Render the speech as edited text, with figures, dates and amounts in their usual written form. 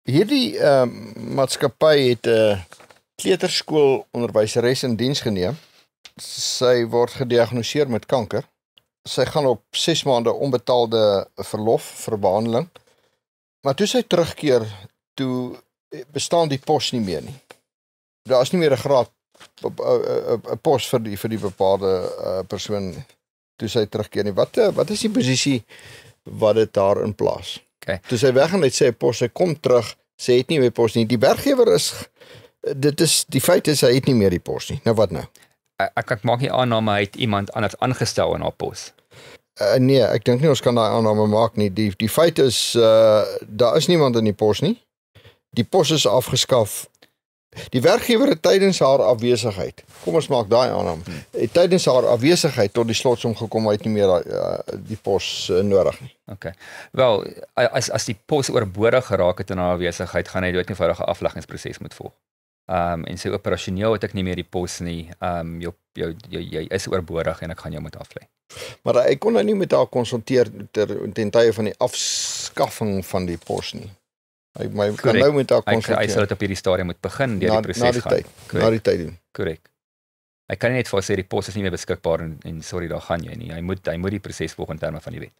Hierdie maatskappy het 'n kleuterskoolonderwyseres in diens geneem. Sy word gediagnoseer met kanker. Sy gaan op 6 maande onbetaalde verlof vir behandeling. Maar toe sy terugkeer, toe bestaan die pos nie meer nie. Daar is nie meer 'n graad 'n pos vir die bepaalde persoon toe sy terugkeer nie. Wat is die posisie wat dit daar in plaas? Okay. Toe sy weg en hy sê pos, sy kom terug, sy het nie meer pos nie. Die werkgewer die feit is hy het nie meer die pos nie. Nou wat nou? Ek maak nie aanname hy het iemand anders aangestel in haar pos. Nee, ek dink nie ons kan daai aanname maak nie. Die feit is daar is niemand in die pos nie. Die pos is afgeskaf. Die werkgewer het tydens haar afwesigheid, kom ons maak daai aanname, het tydens haar afwesigheid tot die slotsom gekom, hy het nie meer die pos nodig nie. Okay. Wel, as die pos oorbodig geraak het in haar afwesigheid, gaan hy dood eenvoudige afleggingsproses moet volg. En so operasioneel het ek nie meer die pos nie. Jy is oorbodig en ek gaan jou moet aflê. Maar hy kon nou nie met haar konsulteer ten tye van die afskaffing van die pos nie. Hy kan nou met haar konsulteer. Hy sal dit op hierdie stadium moet begin deur die proses gaan. Na die tyd doen. Korrek. Hy kan nie net vir sê die pos is nie meer beskikbaar en sorry, daar gaan jy nie. Hy moet die proses volg in terme van die wet.